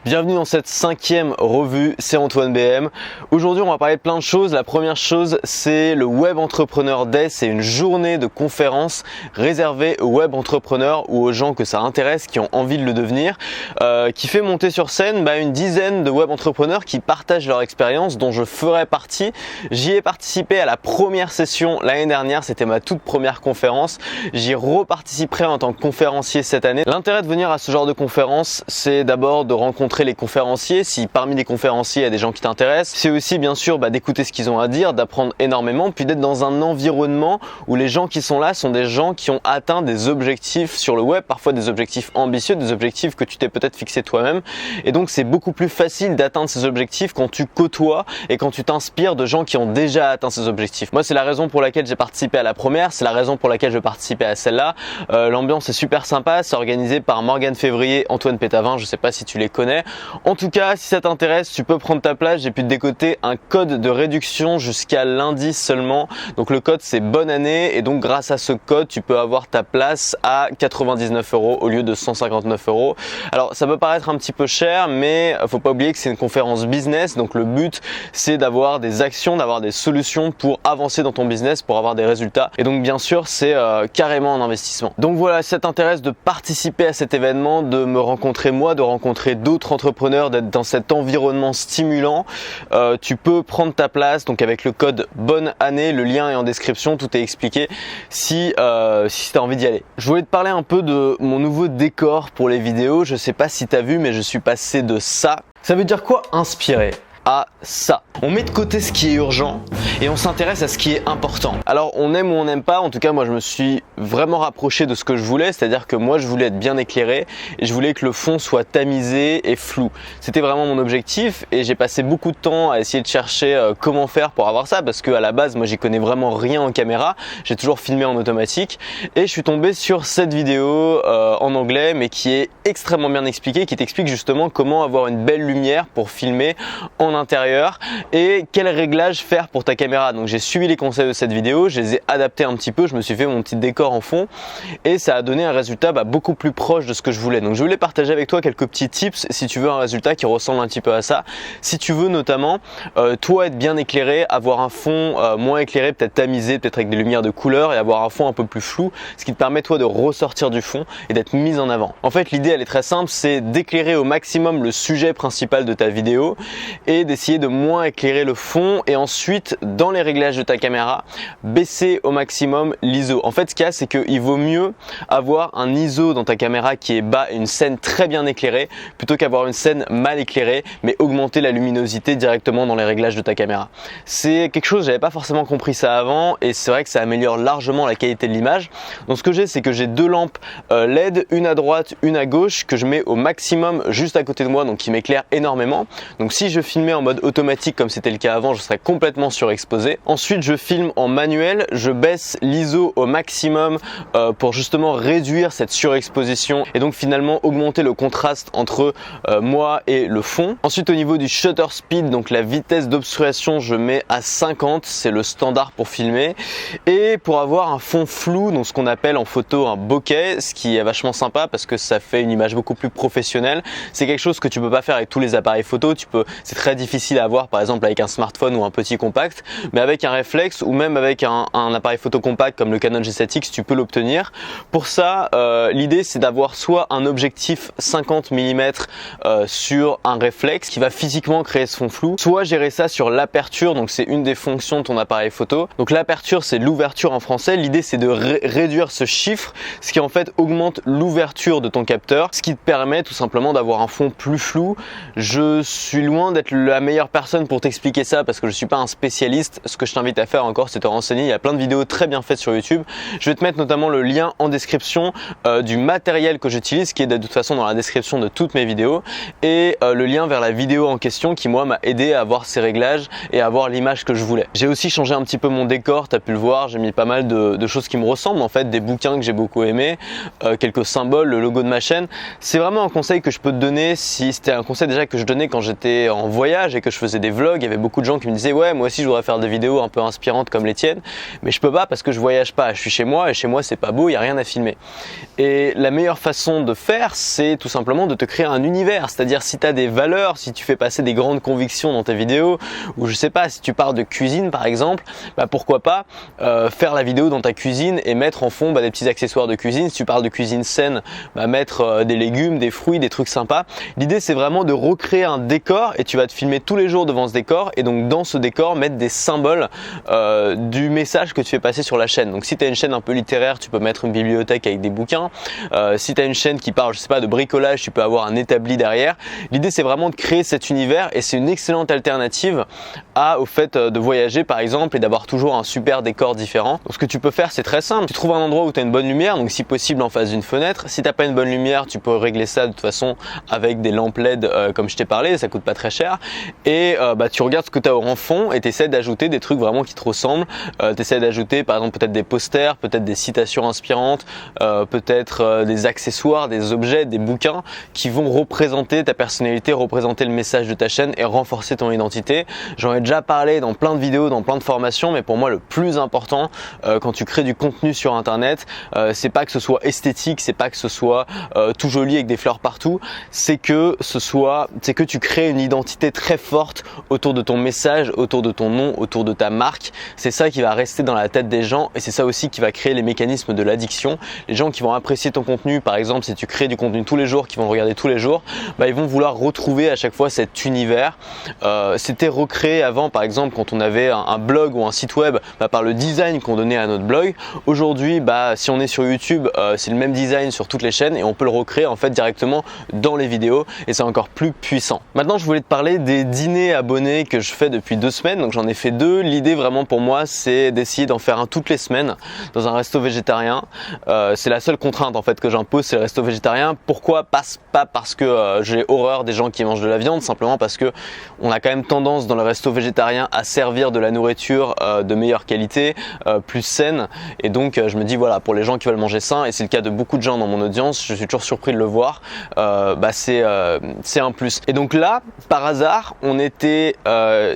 Bienvenue dans cette 5e revue, c'est Antoine BM. Aujourd'hui on va parler de plein de choses. La première chose c'est le Web Entrepreneur Day, c'est une journée de conférence réservée aux web entrepreneurs ou aux gens que ça intéresse, qui ont envie de le devenir, qui fait monter sur scène une dizaine de web entrepreneurs qui partagent leur expérience, dont je ferai partie. J'y ai participé à la première session l'année dernière, c'était ma toute première conférence. J'y reparticiperai en tant que conférencier cette année. L'intérêt de venir à ce genre de conférence, c'est d'abord de rencontrer les conférenciers, si parmi les conférenciers il y a des gens qui t'intéressent. C'est aussi bien sûr d'écouter ce qu'ils ont à dire, d'apprendre énormément, puis d'être dans un environnement où les gens qui sont là sont des gens qui ont atteint des objectifs sur le web, parfois des objectifs ambitieux, des objectifs que tu t'es peut-être fixé toi-même. Et donc c'est beaucoup plus facile d'atteindre ces objectifs quand tu côtoies et quand tu t'inspires de gens qui ont déjà atteint ces objectifs. Moi c'est la raison pour laquelle j'ai participé à la première, c'est la raison pour laquelle je vais participer à celle-là. L'ambiance est super sympa, c'est organisé par Morgane Février, Antoine Pétavin, je sais pas si tu les connais. En tout cas, si ça t'intéresse, tu peux prendre ta place. J'ai pu te décoter un code de réduction jusqu'à lundi seulement. Donc le code c'est bonne année et donc grâce à ce code, tu peux avoir ta place à 99 € au lieu de 159 €. Alors ça peut paraître un petit peu cher, mais faut pas oublier que c'est une conférence business. Donc le but c'est d'avoir des actions, d'avoir des solutions pour avancer dans ton business, pour avoir des résultats. Et donc bien sûr, c'est carrément un investissement. Donc voilà, si ça t'intéresse de participer à cet événement, de me rencontrer moi, de rencontrer d'autres entrepreneurs, d'être dans cet environnement stimulant, tu peux prendre ta place donc avec le code bonne année, le lien est en description, tout est expliqué si tu as envie d'y aller. Je voulais te parler un peu de mon nouveau décor pour les vidéos. Je sais pas si tu as vu, mais je suis passé de ça. Ça veut dire quoi inspirer? À ça. On met de côté ce qui est urgent et on s'intéresse à ce qui est important. Alors on aime ou on n'aime pas, en tout cas moi je me suis vraiment rapproché de ce que je voulais, c'est-à-dire que moi je voulais être bien éclairé et je voulais que le fond soit tamisé et flou. C'était vraiment mon objectif et j'ai passé beaucoup de temps à essayer de chercher comment faire pour avoir ça, parce que à la base moi j'y connais vraiment rien en caméra, j'ai toujours filmé en automatique et je suis tombé sur cette vidéo en anglais mais qui est extrêmement bien expliquée, qui t'explique justement comment avoir une belle lumière pour filmer en intérieur et quel réglage faire pour ta caméra. Donc j'ai suivi les conseils de cette vidéo, je les ai adaptés un petit peu, je me suis fait mon petit décor en fond et ça a donné un résultat beaucoup plus proche de ce que je voulais. Donc je voulais partager avec toi quelques petits tips si tu veux un résultat qui ressemble un petit peu à ça. Si tu veux notamment toi être bien éclairé, avoir un fond moins éclairé, peut-être tamisé, peut-être avec des lumières de couleur, et avoir un fond un peu plus flou, ce qui te permet toi de ressortir du fond et d'être mis en avant. En fait l'idée elle est très simple, c'est d'éclairer au maximum le sujet principal de ta vidéo et d'essayer de moins éclairer le fond, et ensuite dans les réglages de ta caméra baisser au maximum l'ISO. En fait ce qu'il y a c'est qu'il vaut mieux avoir un ISO dans ta caméra qui est bas et une scène très bien éclairée plutôt qu'avoir une scène mal éclairée mais augmenter la luminosité directement dans les réglages de ta caméra. C'est quelque chose, j'avais pas forcément compris ça avant et c'est vrai que ça améliore largement la qualité de l'image. Donc ce que j'ai c'est que j'ai deux lampes LED, une à droite, une à gauche, que je mets au maximum juste à côté de moi, donc qui m'éclaire énormément. Donc si je filmais en mode automatique comme c'était le cas avant, je serais complètement surexposé. Ensuite je filme en manuel, je baisse l'ISO au maximum pour justement réduire cette surexposition et donc finalement augmenter le contraste entre moi et le fond. Ensuite au niveau du shutter speed, donc la vitesse d'obturation, je mets à 50, c'est le standard pour filmer, et pour avoir un fond flou, donc ce qu'on appelle en photo un bokeh, ce qui est vachement sympa parce que ça fait une image beaucoup plus professionnelle. C'est quelque chose que tu peux pas faire avec tous les appareils photo, c'est très difficile à avoir par exemple avec un smartphone ou un petit compact, mais avec un réflexe ou même avec un appareil photo compact comme le Canon G7X, tu peux l'obtenir. Pour ça, l'idée c'est d'avoir soit un objectif 50 mm sur un réflexe qui va physiquement créer ce fond flou, soit gérer ça sur l'aperture, donc c'est une des fonctions de ton appareil photo. Donc l'aperture c'est l'ouverture en français, l'idée c'est de réduire ce chiffre, ce qui en fait augmente l'ouverture de ton capteur, ce qui te permet tout simplement d'avoir un fond plus flou. Je suis loin d'être la meilleure personne pour t'expliquer ça parce que je suis pas un spécialiste. Ce que je t'invite à faire encore c'est te renseigner, il y a plein de vidéos très bien faites sur YouTube. Je vais te mettre notamment le lien en description du matériel que j'utilise, qui est de toute façon dans la description de toutes mes vidéos, et le lien vers la vidéo en question qui moi m'a aidé à avoir ces réglages et à avoir l'image que je voulais. J'ai aussi changé un petit peu mon décor, tu as pu le voir, j'ai mis pas mal de choses qui me ressemblent en fait, des bouquins que j'ai beaucoup aimé, quelques symboles, le logo de ma chaîne. C'est vraiment un conseil que je peux te donner, si c'était un conseil déjà que je donnais quand j'étais en voyage et que je faisais des vlogs. Il y avait beaucoup de gens qui me disaient ouais moi aussi je voudrais faire faire des vidéos un peu inspirantes comme les tiennes, mais je peux pas parce que je voyage pas, je suis chez moi et chez moi c'est pas beau, il y a rien à filmer. Et la meilleure façon de faire, c'est tout simplement de te créer un univers, c'est-à-dire si tu as des valeurs, si tu fais passer des grandes convictions dans tes vidéos, ou je sais pas, si tu parles de cuisine par exemple, bah pourquoi pas faire la vidéo dans ta cuisine et mettre en fond des petits accessoires de cuisine. Si tu parles de cuisine saine, mettre des légumes, des fruits, des trucs sympas. L'idée c'est vraiment de recréer un décor et tu vas te filmer tous les jours devant ce décor et donc dans ce décor mettre des symboles du message que tu fais passer sur la chaîne. Donc si tu as une chaîne un peu littéraire, tu peux mettre une bibliothèque avec des bouquins. Si tu as une chaîne qui parle, je sais pas, de bricolage, tu peux avoir un établi derrière. L'idée c'est vraiment de créer cet univers et c'est une excellente alternative au fait de voyager par exemple et d'avoir toujours un super décor différent. Donc ce que tu peux faire c'est très simple, tu trouves un endroit où tu as une bonne lumière, donc si possible en face d'une fenêtre. Si tu n'as pas une bonne lumière, tu peux régler ça de toute façon avec des lampes LED comme je t'ai parlé, ça coûte pas très cher. Et tu regardes ce que tu as en fond et tu essaies d'ajouter des trucs vraiment qui te ressemblent. Tu essaies d'ajouter par exemple peut-être des posters, peut-être des citations inspirantes, peut-être des accessoires, des objets, des bouquins qui vont représenter ta personnalité, représenter le message de ta chaîne et renforcer ton identité. J'en ai déjà parlé dans plein de vidéos, dans plein de formations, mais pour moi le plus important quand tu crées du contenu sur internet, c'est pas que ce soit esthétique, c'est pas que ce soit tout joli avec des fleurs partout, c'est que tu crées une identité très forte autour de ton message, autour de ton nom, autour de ta marque. C'est ça qui va rester dans la tête des gens et c'est ça aussi qui va créer les mécanismes de l'addiction. Les gens qui vont apprécier ton contenu, par exemple si tu crées du contenu tous les jours, qui vont le regarder tous les jours, ils vont vouloir retrouver à chaque fois cet univers. C'était recréé avant par exemple quand on avait un blog ou un site web par le design qu'on donnait à notre blog. Aujourd'hui si on est sur YouTube, c'est le même design sur toutes les chaînes et on peut le recréer en fait directement dans les vidéos et c'est encore plus puissant. Maintenant je voulais te parler des dîners abonnés que je fais depuis 2 semaines, donc j'en ai fait 2. L'idée vraiment pour moi c'est d'essayer d'en faire un toutes les semaines dans un resto végétarien. C'est la seule contrainte en fait que j'impose, c'est le resto végétarien. Pourquoi? Pas parce que j'ai horreur des gens qui mangent de la viande, simplement parce que on a quand même tendance dans le resto végétarien à servir de la nourriture de meilleure qualité, plus saine, et donc je me dis voilà, pour les gens qui veulent manger sain, et c'est le cas de beaucoup de gens dans mon audience, je suis toujours surpris de le voir, c'est un plus. Et donc là, par hasard, on était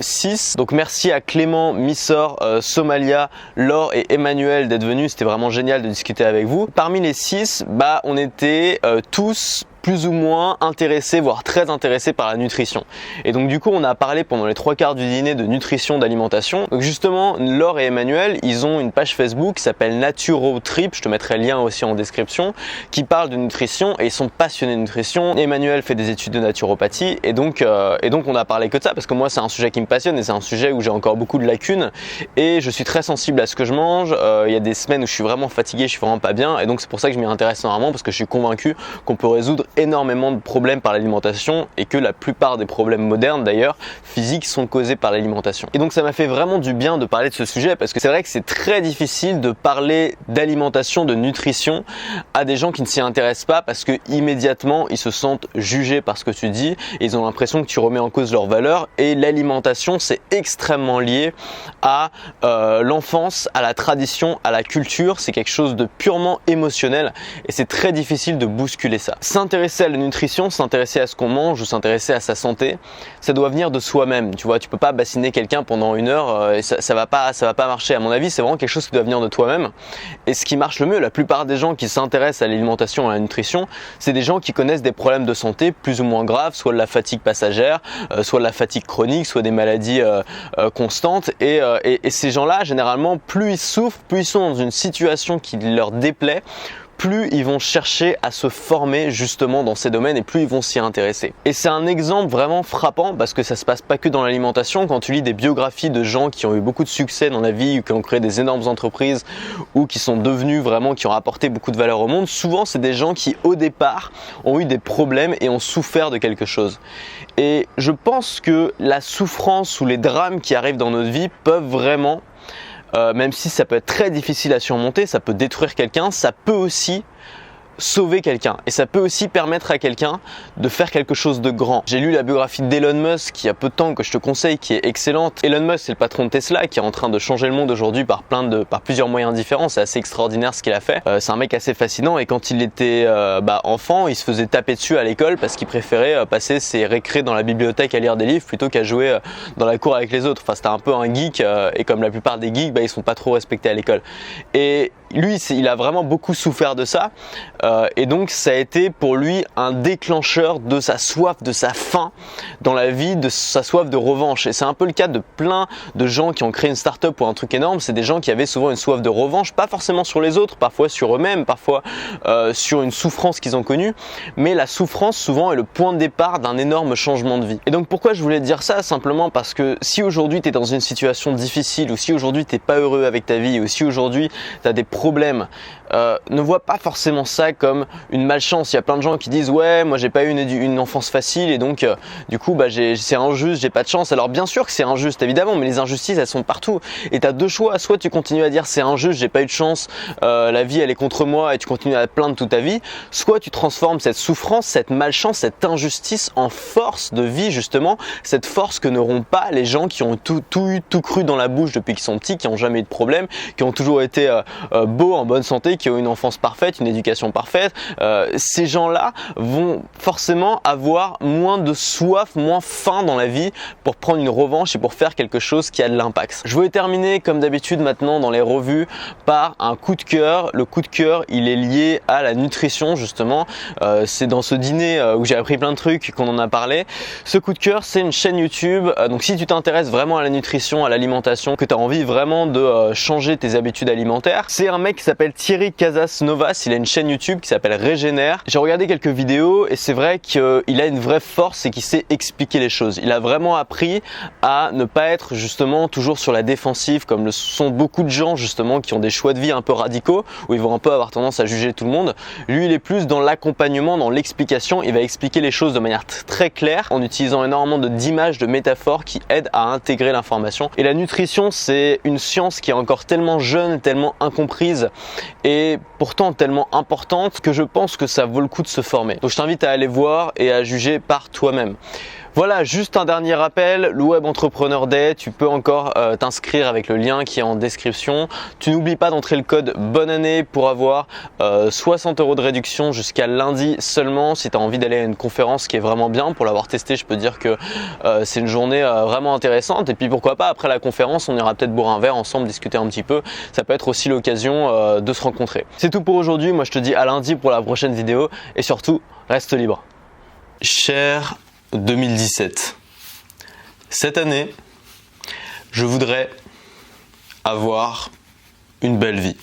6, donc merci à Clément, Missor, Somalia, Laure et Emmanuel d'être venus, c'était vraiment génial de discuter avec vous. Parmi les 6, on était tous plus ou moins intéressés, voire très intéressés par la nutrition. Et donc du coup on a parlé pendant les 3/4 du dîner de nutrition, d'alimentation. Donc justement Laure et Emmanuel, ils ont une page Facebook qui s'appelle Naturo Trip, je te mettrai le lien aussi en description, qui parle de nutrition et ils sont passionnés de nutrition. Emmanuel fait des études de naturopathie et donc on a parlé que de ça parce que moi c'est un sujet qui me passionne et c'est un sujet où j'ai encore beaucoup de lacunes et je suis très sensible à ce que je mange. Il y a des semaines où je suis vraiment fatigué, je suis vraiment pas bien et donc c'est pour ça que je m'y intéresse énormément parce que je suis convaincu qu'on peut résoudre énormément de problèmes par l'alimentation et que la plupart des problèmes modernes d'ailleurs physiques sont causés par l'alimentation. Et donc ça m'a fait vraiment du bien de parler de ce sujet parce que c'est vrai que c'est très difficile de parler d'alimentation, de nutrition à des gens qui ne s'y intéressent pas parce que immédiatement ils se sentent jugés par ce que tu dis et ils ont l'impression que tu remets en cause leurs valeurs. Et l'alimentation c'est extrêmement lié à l'enfance, à la tradition, à la culture, c'est quelque chose de purement émotionnel et c'est très difficile de bousculer ça. S'intéresser à la nutrition, s'intéresser à ce qu'on mange ou s'intéresser à sa santé, ça doit venir de soi-même. Tu vois, tu peux pas bassiner quelqu'un pendant 1 heure et ça va pas marcher. À mon avis, c'est vraiment quelque chose qui doit venir de toi-même. Et ce qui marche le mieux, la plupart des gens qui s'intéressent à l'alimentation et à la nutrition, c'est des gens qui connaissent des problèmes de santé plus ou moins graves, soit de la fatigue passagère, soit de la fatigue chronique, soit des maladies constantes. Et ces gens-là, généralement, plus ils souffrent, plus ils sont dans une situation qui leur déplaît, plus ils vont chercher à se former justement dans ces domaines et plus ils vont s'y intéresser. Et c'est un exemple vraiment frappant parce que ça se passe pas que dans l'alimentation. Quand tu lis des biographies de gens qui ont eu beaucoup de succès dans la vie ou qui ont créé des énormes entreprises ou qui sont devenus vraiment, qui ont apporté beaucoup de valeur au monde, souvent c'est des gens qui au départ ont eu des problèmes et ont souffert de quelque chose. Et je pense que la souffrance ou les drames qui arrivent dans notre vie peuvent vraiment, même si ça peut être très difficile à surmonter, ça peut détruire quelqu'un, ça peut aussi sauver quelqu'un et ça peut aussi permettre à quelqu'un de faire quelque chose de grand. J'ai lu la biographie d'Elon Musk il y a peu de temps que je te conseille, qui est excellente. Elon Musk, c'est le patron de Tesla qui est en train de changer le monde aujourd'hui par plusieurs moyens différents. C'est assez extraordinaire ce qu'il a fait. C'est un mec assez fascinant et quand il était enfant, il se faisait taper dessus à l'école parce qu'il préférait passer ses récrés dans la bibliothèque à lire des livres plutôt qu'à jouer dans la cour avec les autres. Enfin, c'était un peu un geek et comme la plupart des geeks, ils sont pas trop respectés à l'école. Et lui, il a vraiment beaucoup souffert de ça et donc ça a été pour lui un déclencheur de sa soif, de sa faim dans la vie, de sa soif de revanche. Et c'est un peu le cas de plein de gens qui ont créé une start-up ou un truc énorme. C'est des gens qui avaient souvent une soif de revanche, pas forcément sur les autres, parfois sur eux-mêmes, parfois sur une souffrance qu'ils ont connue. Mais la souffrance souvent est le point de départ d'un énorme changement de vie. Et donc pourquoi je voulais te dire ça? Simplement parce que si aujourd'hui tu es dans une situation difficile ou si aujourd'hui tu n'es pas heureux avec ta vie ou si aujourd'hui tu as des problèmes, ne vois pas forcément ça comme une malchance. Il y a plein de gens qui disent ouais, moi j'ai pas eu une enfance facile et donc du coup c'est injuste, j'ai pas de chance. Alors bien sûr que c'est injuste évidemment, mais les injustices elles sont partout et tu as deux choix. Soit tu continues à dire c'est injuste, j'ai pas eu de chance, la vie elle est contre moi et tu continues à te plaindre toute ta vie, soit tu transformes cette souffrance, cette malchance, cette injustice en force de vie, justement cette force que n'auront pas les gens qui ont tout cru dans la bouche depuis qu'ils sont petits, qui n'ont jamais eu de problème, qui ont toujours été beaux, en bonne santé, qui ont une enfance parfaite, une éducation parfaite. Ces gens-là vont forcément avoir moins de soif, moins faim dans la vie pour prendre une revanche et pour faire quelque chose qui a de l'impact. Je voulais terminer comme d'habitude maintenant dans les revues par un coup de cœur. Le coup de cœur, il est lié à la nutrition justement. C'est dans ce dîner où j'ai appris plein de trucs qu'on en a parlé. Ce coup de cœur, c'est une chaîne YouTube. Donc si tu t'intéresses vraiment à la nutrition, à l'alimentation, que tu as envie vraiment de changer tes habitudes alimentaires, c'est un mec qui s'appelle Thierry Casas-Novas. Il a une chaîne YouTube qui s'appelle Régénère. J'ai regardé quelques vidéos et c'est vrai qu'il a une vraie force et qu'il sait expliquer les choses. Il a vraiment appris à ne pas être justement toujours sur la défensive comme le sont beaucoup de gens justement qui ont des choix de vie un peu radicaux où ils vont un peu avoir tendance à juger tout le monde. Lui, il est plus dans l'accompagnement, dans l'explication. Il va expliquer les choses de manière très claire en utilisant énormément d'images, de métaphores qui aident à intégrer l'information. Et la nutrition, c'est une science qui est encore tellement jeune, tellement incomprise et pourtant tellement importante que je pense que ça vaut le coup de se former. Donc je t'invite à aller voir et à juger par toi-même. Voilà, juste un dernier rappel, le Web Entrepreneur Day, tu peux encore t'inscrire avec le lien qui est en description. Tu n'oublies pas d'entrer le code bonne année pour avoir 60 € de réduction jusqu'à lundi seulement. Si tu as envie d'aller à une conférence qui est vraiment bien, pour l'avoir testé, je peux dire que c'est une journée vraiment intéressante. Et puis pourquoi pas, après la conférence, on ira peut-être boire un verre ensemble, discuter un petit peu. Ça peut être aussi l'occasion de se rencontrer. C'est tout pour aujourd'hui, moi je te dis à lundi pour la prochaine vidéo et surtout, reste libre. Cher 2017. Cette année, je voudrais avoir une belle vie.